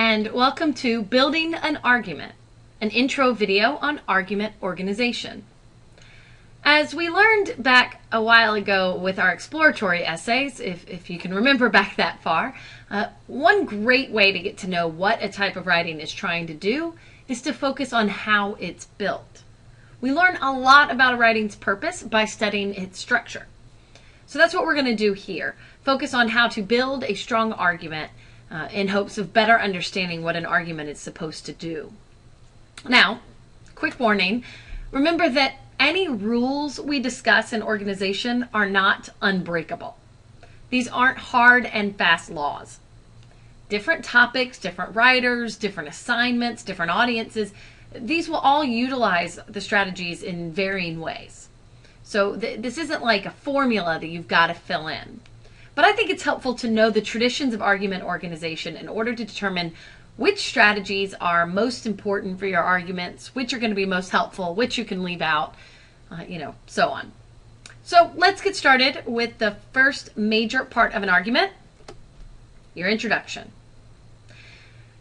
and welcome to Building an Argument, an intro video on argument organization. As we learned back a while ago with our exploratory essays, if you can remember back that far, one great way to get to know what a type of writing is trying to do is to focus on how it's built. We learn a lot about a writing's purpose by studying its structure. So that's what we're going to do here. Focus on how to build a strong argument in hopes of better understanding what an argument is supposed to do. Now, quick warning, remember that any rules we discuss in organization are not unbreakable. These aren't hard and fast laws. Different topics, different writers, different assignments, different audiences, these will all utilize the strategies in varying ways. So this isn't like a formula that you've got to fill in. But I think it's helpful to know the traditions of argument organization in order to determine which strategies are most important for your arguments, which are going to be most helpful, which you can leave out, so on. So let's get started with the first major part of an argument, your introduction.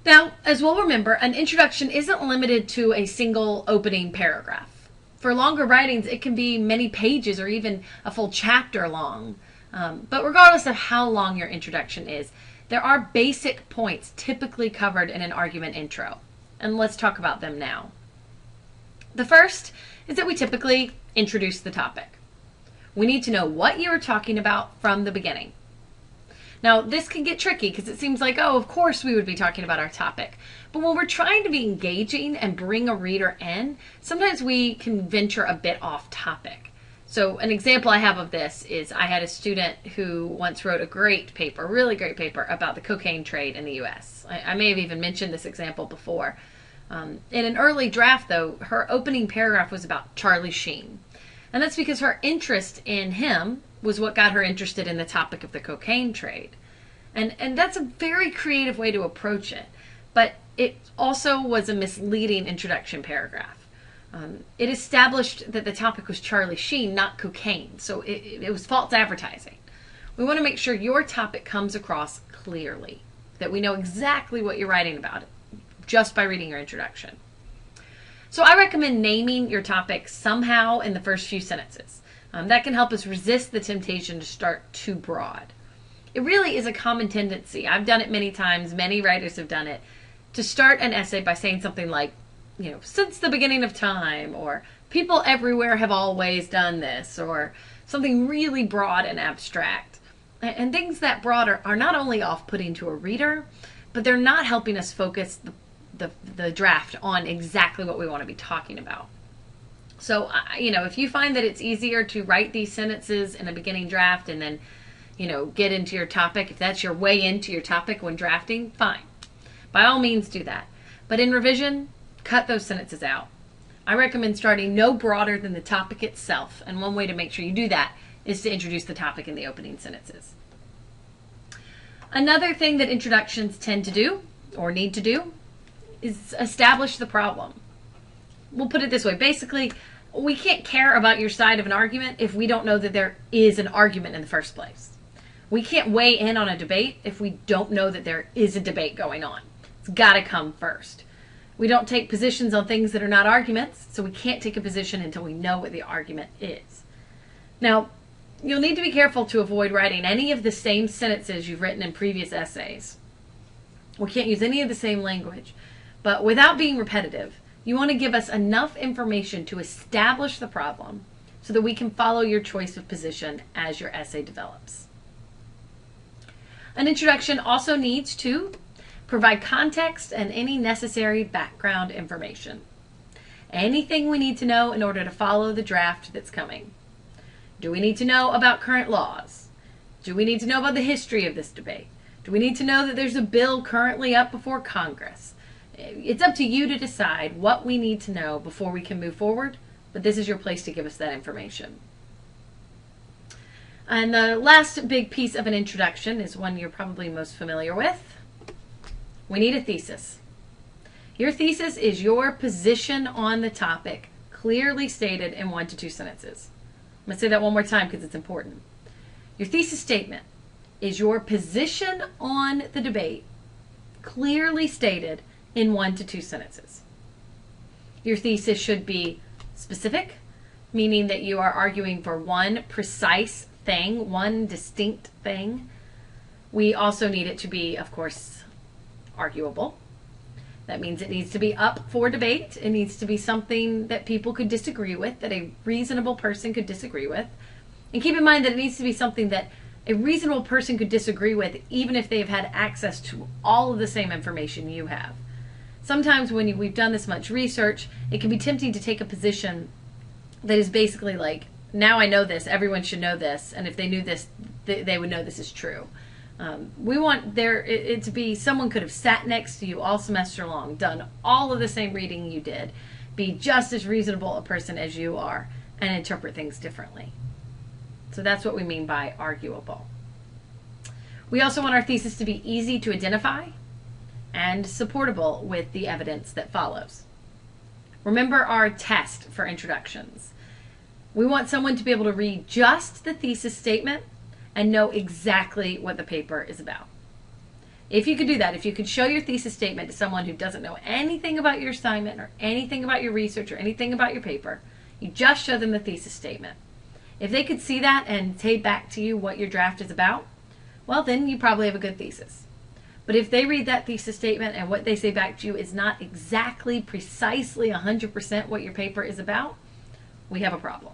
Now, as we'll remember, an introduction isn't limited to a single opening paragraph. For longer writings, it can be many pages or even a full chapter long. But regardless of how long your introduction is, there are basic points typically covered in an argument intro. And let's talk about them now. The first is that we typically introduce the topic. We need to know what you are talking about from the beginning. Now, this can get tricky because it seems like, oh, of course we would be talking about our topic. But when we're trying to be engaging and bring a reader in, sometimes we can venture a bit off topic. So an example I have of this is I had a student who once wrote a great paper, really great paper, about the cocaine trade in the U.S. I may have even mentioned this example before. In an early draft, though, her opening paragraph was about Charlie Sheen. And that's because her interest in him was what got her interested in the topic of the cocaine trade. And that's a very creative way to approach it. But it also was a misleading introduction paragraph. It established that the topic was Charlie Sheen, not cocaine. So it was false advertising. We want to make sure your topic comes across clearly, that we know exactly what you're writing about just by reading your introduction. So I recommend naming your topic somehow in the first few sentences. That can help us resist the temptation to start too broad. It really is a common tendency. I've done it many times. Many writers have done it. To start an essay by saying something like, since the beginning of time, or people everywhere have always done this, or something really broad and abstract. And things that broad are not only off-putting to a reader, but they're not helping us focus the draft on exactly what we want to be talking about. So, if you find that it's easier to write these sentences in a beginning draft and then, get into your topic, if that's your way into your topic when drafting, fine. By all means, do that. But in revision, cut those sentences out. I recommend starting no broader than the topic itself, and one way to make sure you do that is to introduce the topic in the opening sentences. Another thing that introductions tend to do, or need to do, is establish the problem. We'll put it this way. Basically, we can't care about your side of an argument if we don't know that there is an argument in the first place. We can't weigh in on a debate if we don't know that there is a debate going on. It's got to come first. We don't take positions on things that are not arguments, so we can't take a position until we know what the argument is. Now, you'll need to be careful to avoid writing any of the same sentences you've written in previous essays. We can't use any of the same language, but without being repetitive, you want to give us enough information to establish the problem so that we can follow your choice of position as your essay develops. An introduction also needs to provide context and any necessary background information. Anything we need to know in order to follow the draft that's coming. Do we need to know about current laws? Do we need to know about the history of this debate? Do we need to know that there's a bill currently up before Congress? It's up to you to decide what we need to know before we can move forward, but this is your place to give us that information. And the last big piece of an introduction is one you're probably most familiar with. We need a thesis. Your thesis is your position on the topic, clearly stated in 1 to 2 sentences. I'm going to say that one more time because it's important. Your thesis statement is your position on the debate, clearly stated in 1 to 2 sentences. Your thesis should be specific, meaning that you are arguing for one precise thing, one distinct thing. We also need it to be, of course, arguable. That means it needs to be up for debate. It needs to be something that people could disagree with, that a reasonable person could disagree with. And keep in mind that it needs to be something that a reasonable person could disagree with, even if they've had access to all of the same information you have. Sometimes when we've done this much research, it can be tempting to take a position that is basically like, now I know this, everyone should know this, and if they knew this, they would know this is true. We want it to be someone could have sat next to you all semester long, done all of the same reading you did, be just as reasonable a person as you are, and interpret things differently. So that's what we mean by arguable. We also want our thesis to be easy to identify and supportable with the evidence that follows. Remember our test for introductions. We want someone to be able to read just the thesis statement and know exactly what the paper is about. If you could do that, if you could show your thesis statement to someone who doesn't know anything about your assignment or anything about your research or anything about your paper, you just show them the thesis statement. If they could see that and say back to you what your draft is about, well, then you probably have a good thesis. But if they read that thesis statement and what they say back to you is not exactly, precisely 100% what your paper is about, we have a problem.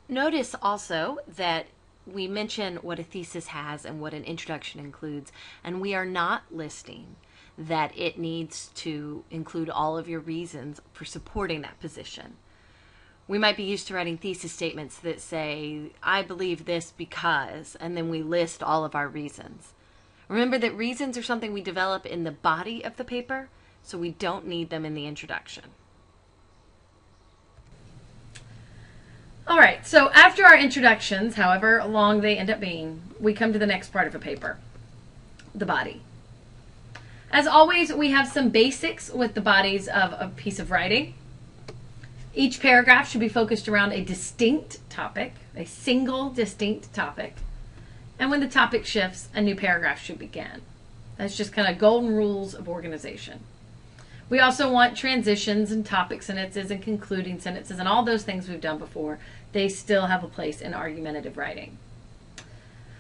Notice also that we mention what a thesis has and what an introduction includes, and we are not listing that it needs to include all of your reasons for supporting that position. We might be used to writing thesis statements that say, I believe this because, and then we list all of our reasons. Remember that reasons are something we develop in the body of the paper, so we don't need them in the introduction. All right, so after our introductions, however long they end up being, we come to the next part of a paper, the body. As always, we have some basics with the bodies of a piece of writing. Each paragraph should be focused around a distinct topic, a single distinct topic. And when the topic shifts, a new paragraph should begin. That's just kind of golden rules of organization. We also want transitions and topic sentences and concluding sentences and all those things we've done before. They still have a place in argumentative writing.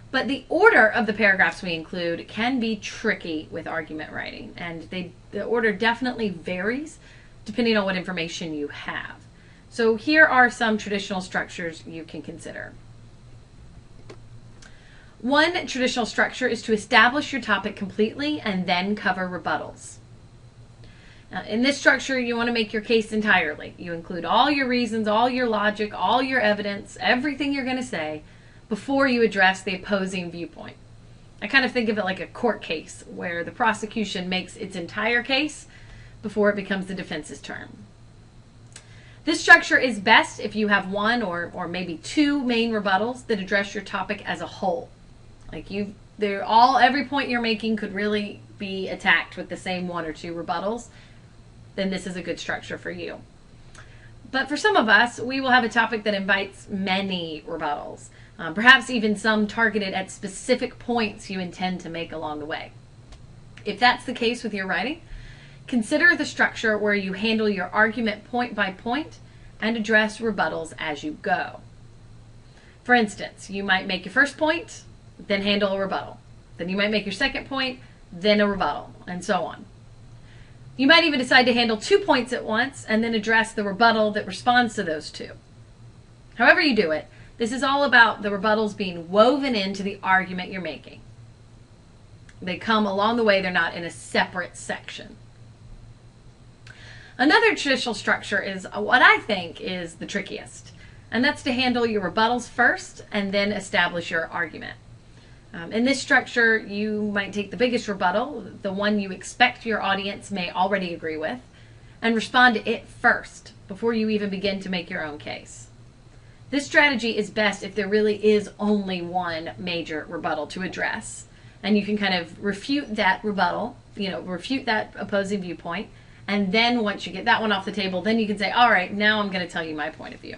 But the order of the paragraphs we include can be tricky with argument writing, and the order definitely varies depending on what information you have. So here are some traditional structures you can consider. One traditional structure is to establish your topic completely and then cover rebuttals. Now, in this structure, you want to make your case entirely. You include all your reasons, all your logic, all your evidence, everything you're going to say before you address the opposing viewpoint. I kind of think of it like a court case where the prosecution makes its entire case before it becomes the defense's turn. This structure is best if you have one or maybe two main rebuttals that address your topic as a whole. Like every point you're making could really be attacked with the same one or two rebuttals. Then this is a good structure for you. But for some of us, we will have a topic that invites many rebuttals, perhaps even some targeted at specific points you intend to make along the way. If that's the case with your writing, consider the structure where you handle your argument point by point and address rebuttals as you go. For instance, you might make your first point, then handle a rebuttal. Then you might make your second point, then a rebuttal, and so on. You might even decide to handle 2 points at once and then address the rebuttal that responds to those two. However you do it, this is all about the rebuttals being woven into the argument you're making. They come along the way, they're not in a separate section. Another traditional structure is what I think is the trickiest, and that's to handle your rebuttals first and then establish your argument. In this structure, you might take the biggest rebuttal, the one you expect your audience may already agree with, and respond to it first before you even begin to make your own case. This strategy is best if there really is only one major rebuttal to address, and you can kind of refute that rebuttal, refute that opposing viewpoint, and then once you get that one off the table, then you can say, all right, now I'm going to tell you my point of view.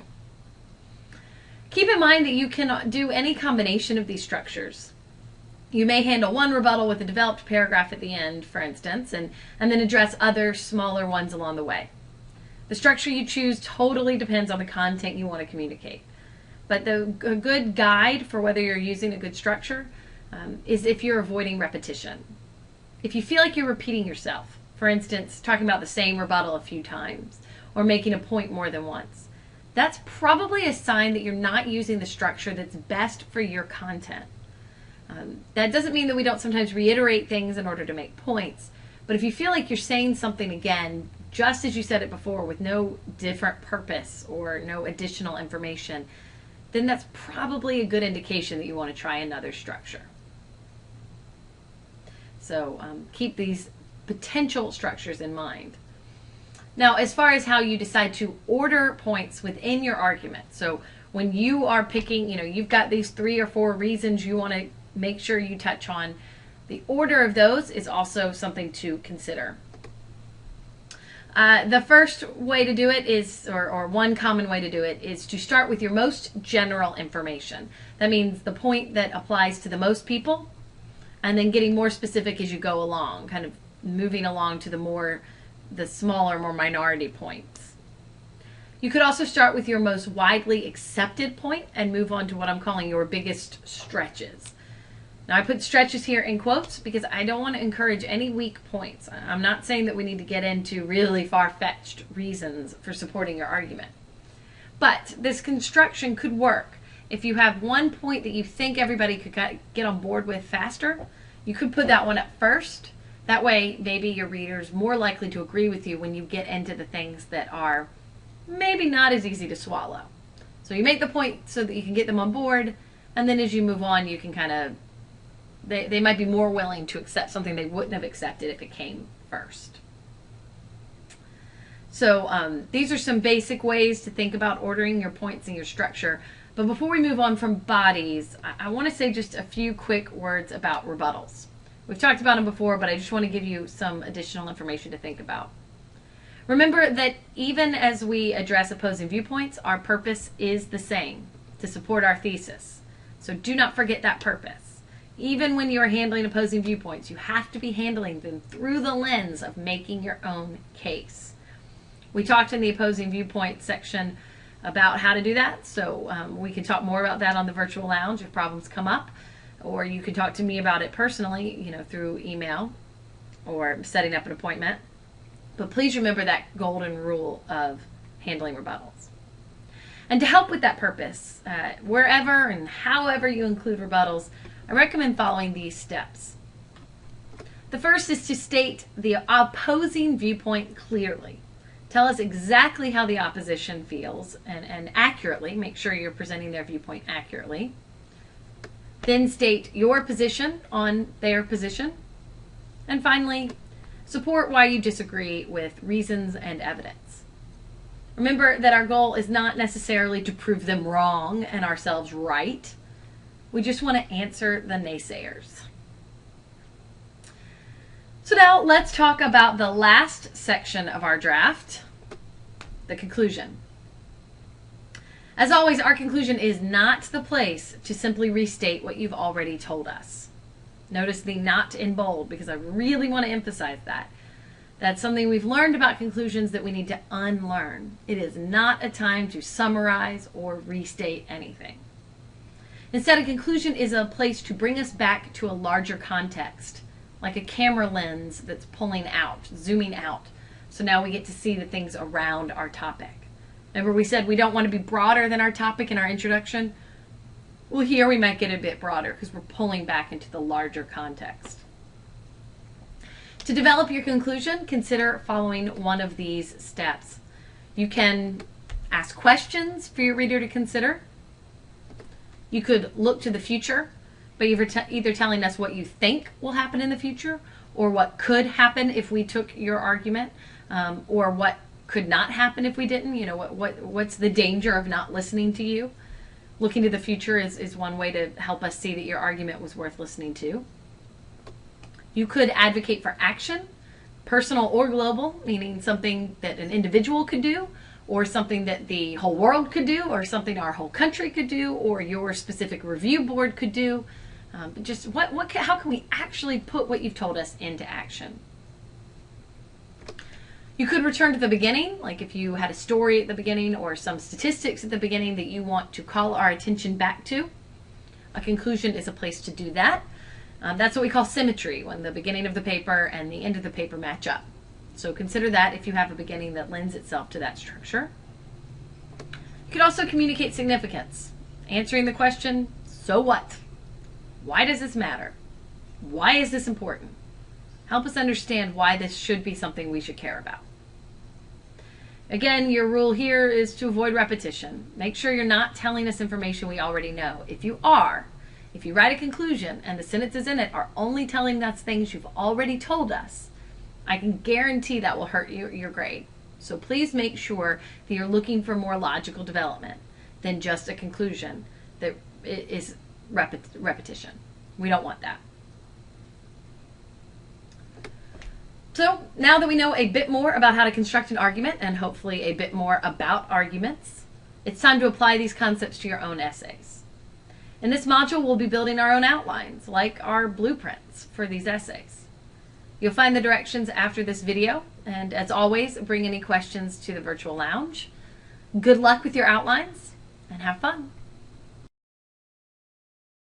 Keep in mind that you can do any combination of these structures. You may handle one rebuttal with a developed paragraph at the end, for instance, and then address other smaller ones along the way. The structure you choose totally depends on the content you want to communicate. But a good guide for whether you're using a good structure is if you're avoiding repetition. If you feel like you're repeating yourself, for instance, talking about the same rebuttal a few times or making a point more than once, that's probably a sign that you're not using the structure that's best for your content. That doesn't mean that we don't sometimes reiterate things in order to make points, but if you feel like you're saying something again, just as you said it before, with no different purpose or no additional information, then that's probably a good indication that you want to try another structure. So keep these potential structures in mind. Now, as far as how you decide to order points within your argument, so when you are picking, you've got these 3 or 4 reasons you want to make sure you touch on, the order of those is also something to consider. The first way to do it is, or one common way to do it, is to start with your most general information. That means the point that applies to the most people, and then getting more specific as you go along, kind of moving along to the smaller, more minority points. You could also start with your most widely accepted point and move on to what I'm calling your biggest stretches. Now, I put stretches here in quotes because I don't want to encourage any weak points. I'm not saying that we need to get into really far-fetched reasons for supporting your argument. But this construction could work. If you have one point that you think everybody could get on board with faster, you could put that one up first. That way, maybe your reader's more likely to agree with you when you get into the things that are maybe not as easy to swallow. So you make the point so that you can get them on board, and then as you move on, you can kind of they might be more willing to accept something they wouldn't have accepted if it came first. So these are some basic ways to think about ordering your points and your structure. But before we move on from bodies, I want to say just a few quick words about rebuttals. We've talked about them before, but I just want to give you some additional information to think about. Remember that even as we address opposing viewpoints, our purpose is the same, to support our thesis. So do not forget that purpose. Even when you're handling opposing viewpoints, you have to be handling them through the lens of making your own case. We talked in the opposing viewpoint section about how to do that, so we can talk more about that on the virtual lounge if problems come up, or you can talk to me about it personally, through email or setting up an appointment. But please remember that golden rule of handling rebuttals. And to help with that purpose, wherever and however you include rebuttals, I recommend following these steps. The first is to state the opposing viewpoint clearly. Tell us exactly how the opposition feels and accurately. Make sure you're presenting their viewpoint accurately. Then state your position on their position. And finally, support why you disagree with reasons and evidence. Remember that our goal is not necessarily to prove them wrong and ourselves right. We just want to answer the naysayers. So now let's talk about the last section of our draft, the conclusion. As always, our conclusion is not the place to simply restate what you've already told us. Notice the not in bold because I really want to emphasize that. That's something we've learned about conclusions that we need to unlearn. It is not a time to summarize or restate anything. Instead, a conclusion is a place to bring us back to a larger context, like a camera lens that's pulling out, zooming out. So now we get to see the things around our topic. Remember we said we don't want to be broader than our topic in our introduction? Well, here we might get a bit broader because we're pulling back into the larger context. To develop your conclusion, consider following one of these steps. You can ask questions for your reader to consider. You could look to the future, but you're either telling us what you think will happen in the future or what could happen if we took your argument, or what could not happen if we didn't. What's the danger of not listening to you? Looking to the future is one way to help us see that your argument was worth listening to. You could advocate for action, personal or global, meaning something that an individual could do, or something that the whole world could do, or something our whole country could do, or your specific review board could do. Just how can we actually put what you've told us into action? You could return to the beginning, like if you had a story at the beginning or some statistics at the beginning that you want to call our attention back to. A conclusion is a place to do that. That's what we call symmetry, when the beginning of the paper and the end of the paper match up. So consider that if you have a beginning that lends itself to that structure. You could also communicate significance, answering the question, so what? Why does this matter? Why is this important? Help us understand why this should be something we should care about. Again, your rule here is to avoid repetition. Make sure you're not telling us information we already know. If you write a conclusion and the sentences in it are only telling us things you've already told us, I can guarantee that will hurt your grade. So please make sure that you're looking for more logical development than just a conclusion that is repetition. We don't want that. So now that we know a bit more about how to construct an argument and hopefully a bit more about arguments, it's time to apply these concepts to your own essays. In this module, we'll be building our own outlines, like our blueprints for these essays. You'll find the directions after this video, and as always, bring any questions to the virtual lounge. Good luck with your outlines, and have fun.